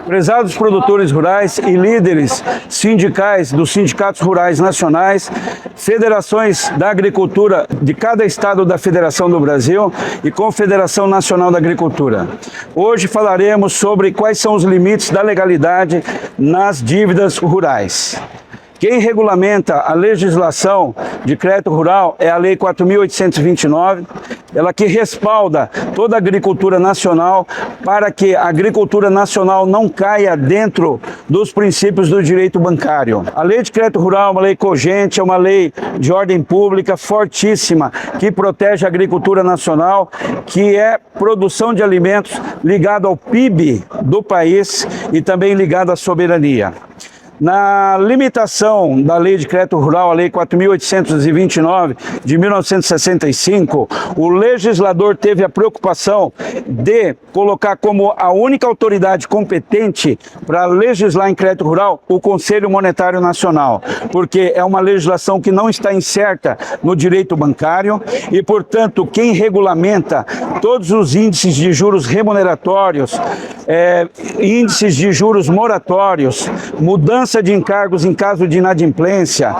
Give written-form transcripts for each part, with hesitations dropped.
Prezados produtores rurais e líderes sindicais dos sindicatos rurais nacionais, federações da agricultura de cada estado da Federação do Brasil e Confederação Nacional da Agricultura. Hoje falaremos sobre quais são os limites da legalidade nas dívidas rurais. Quem regulamenta a legislação de crédito rural é a Lei 4.829, ela que respalda toda a agricultura nacional para que a agricultura nacional não caia dentro dos princípios do direito bancário. A Lei de Crédito Rural é uma lei cogente, é uma lei de ordem pública fortíssima que protege a agricultura nacional, que é produção de alimentos ligado ao PIB do país e também ligado à soberania. Na limitação da Lei de Crédito Rural, a Lei 4.829 de 1965, o legislador teve a preocupação de colocar como a única autoridade competente para legislar em crédito rural o Conselho Monetário Nacional, porque é uma legislação que não está incerta no direito bancário e, portanto, quem regulamenta todos os índices de juros remuneratórios, índices de juros moratórios, mudança de encargos em caso de inadimplência,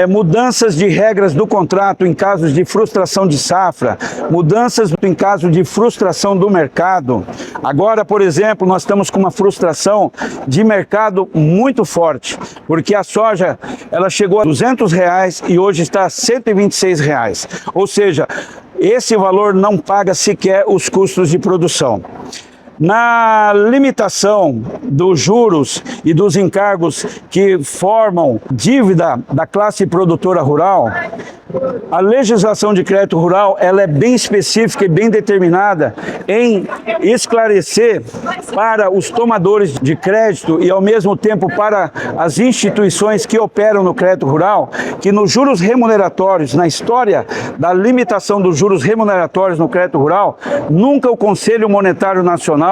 mudanças de regras do contrato em casos de frustração de safra, mudanças em caso de frustração do mercado. Agora, por exemplo, nós estamos com uma frustração de mercado muito forte, porque a soja ela chegou a R$200 e hoje está a R$126. Ou seja, esse valor não paga sequer os custos de produção. Na limitação dos juros e dos encargos que formam dívida da classe produtora rural, a legislação de crédito rural ela é bem específica e bem determinada em esclarecer para os tomadores de crédito e ao mesmo tempo para as instituições que operam no crédito rural, que nos juros remuneratórios, na história da limitação dos juros remuneratórios no crédito rural, nunca o Conselho Monetário Nacional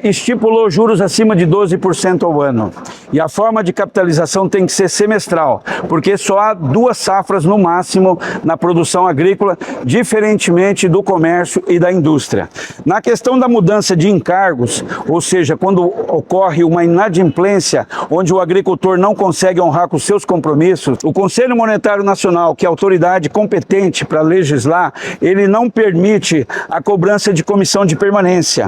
estipulou juros acima de 12% ao ano. E a forma de capitalização tem que ser semestral, porque só há 2 safras no máximo na produção agrícola, diferentemente do comércio e da indústria. Na questão da mudança de encargos, ou seja, quando ocorre uma inadimplência, onde o agricultor não consegue honrar com seus compromissos, o Conselho Monetário Nacional, que é a autoridade competente para legislar, ele não permite a cobrança de comissão de permanência.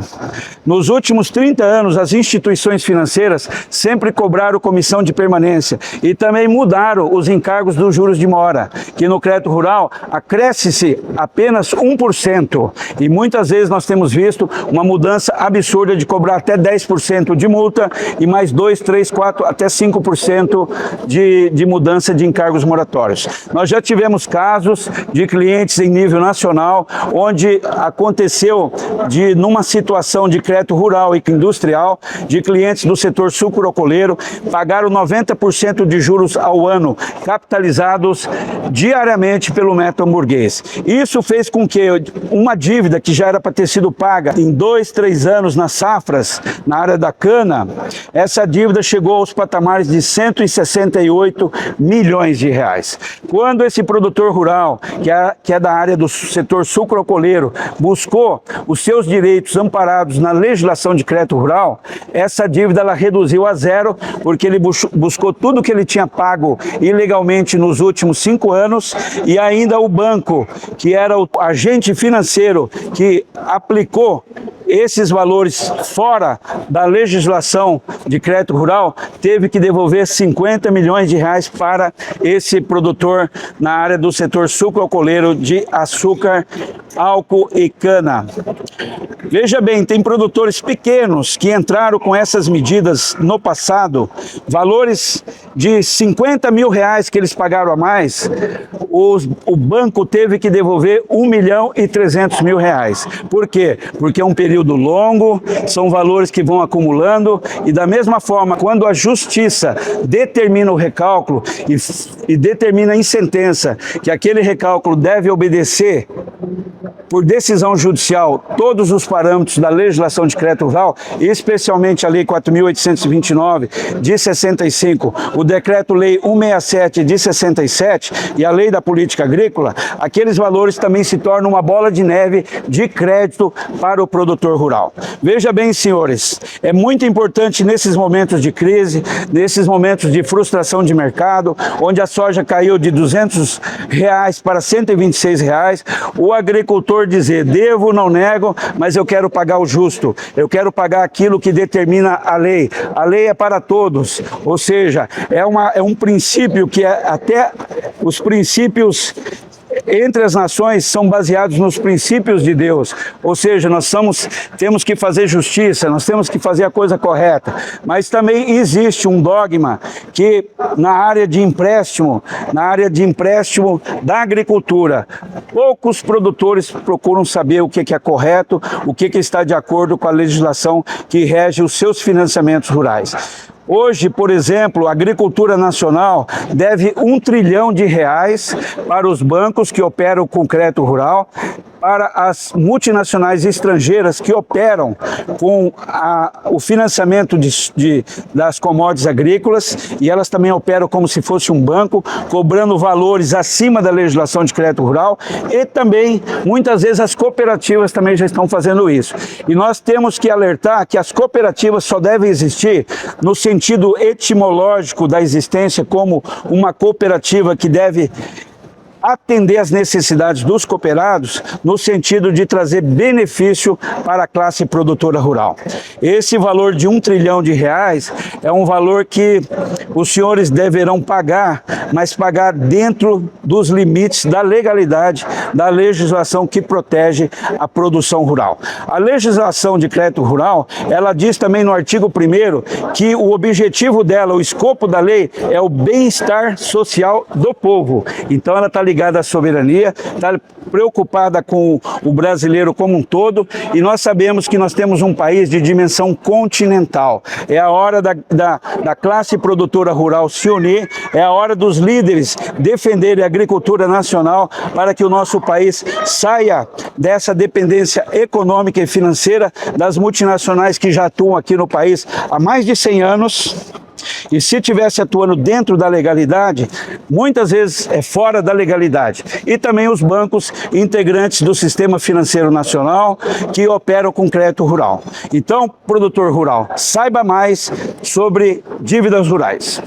Nos últimos 30 anos, as instituições financeiras sempre cobraram comissão de permanência e também mudaram os encargos dos juros de mora, que no crédito rural acresce-se apenas 1%. E muitas vezes nós temos visto uma mudança absurda de cobrar até 10% de multa e mais 2, 3, 4, até 5% de mudança de encargos moratórios. Nós já tivemos casos de clientes em nível nacional, onde aconteceu numa situação de crédito rural e industrial, de clientes do setor sucroalcooleiro, pagaram 90% de juros ao ano, capitalizados diariamente pelo método hamburguês. Isso fez com que uma dívida que já era para ter sido paga em 2, 3 anos nas safras, na área da cana, essa dívida chegou aos patamares de 168 milhões de reais. Quando esse produtor rural, que é da área do setor sucroalcooleiro, buscou os seus direitos amparados na legislação de crédito rural, essa dívida ela reduziu a zero, porque ele buscou tudo que ele tinha pago ilegalmente nos últimos 5 anos e ainda o banco, que era o agente financeiro que aplicou esses valores fora da legislação de crédito rural, teve que devolver 50 milhões de reais para esse produtor na área do setor sucroalcooleiro de açúcar, álcool e cana. Veja bem, tem produtores pequenos que entraram com essas medidas no passado, valores de 50 mil reais que eles pagaram a mais, o banco teve que devolver 1.300.000 reais. Por quê? Porque é um período longo, são valores que vão acumulando e da mesma forma, quando a justiça determina o recálculo e determina em sentença que aquele recálculo deve obedecer por decisão judicial, todos os parâmetros da legislação de crédito rural, especialmente a Lei 4.829 de 65, o Decreto-Lei 167 de 67 e a Lei da Política Agrícola, aqueles valores também se tornam uma bola de neve de crédito para o produtor rural. Veja bem, senhores, é muito importante nesses momentos de crise, nesses momentos de frustração de mercado, onde a soja caiu de R$200 para R$126, o agricultor dizer, devo, não nego, mas eu quero pagar o justo, eu quero pagar aquilo que determina a lei. A lei é para todos, ou seja, é um princípio que até os princípios entre as nações são baseados nos princípios de Deus, ou seja, temos que fazer justiça, nós temos que fazer a coisa correta, mas também existe um dogma que na área de empréstimo da agricultura, poucos produtores procuram saber o que é correto, o que está de acordo com a legislação que rege os seus financiamentos rurais. Hoje, por exemplo, a agricultura nacional deve R$1 trilhão para os bancos que operam com crédito rural, para as multinacionais estrangeiras que operam com o financiamento das commodities agrícolas, e elas também operam como se fosse um banco, cobrando valores acima da legislação de crédito rural, e também, muitas vezes, as cooperativas também já estão fazendo isso. E nós temos que alertar que as cooperativas só devem existir no sentido etimológico da existência, como uma cooperativa que deve atender às necessidades dos cooperados no sentido de trazer benefício para a classe produtora rural. Esse valor de R$1 trilhão é um valor que os senhores deverão pagar, mas pagar dentro dos limites da legalidade, da legislação que protege a produção rural. A legislação de crédito rural, ela diz também no artigo 1º que o objetivo dela, o escopo da lei, é o bem-estar social do povo. Então ela está ligada à soberania, está preocupada com o brasileiro como um todo, e nós sabemos que nós temos um país de dimensão continental. É a hora da classe produtora rural se unir, é a hora dos líderes defenderem a agricultura nacional para que o nosso país saia dessa dependência econômica e financeira das multinacionais que já atuam aqui no país há mais de 100 anos. E se estivesse atuando dentro da legalidade, muitas vezes é fora da legalidade. E também os bancos integrantes do sistema financeiro nacional que operam com crédito rural. Então, produtor rural, saiba mais sobre dívidas rurais.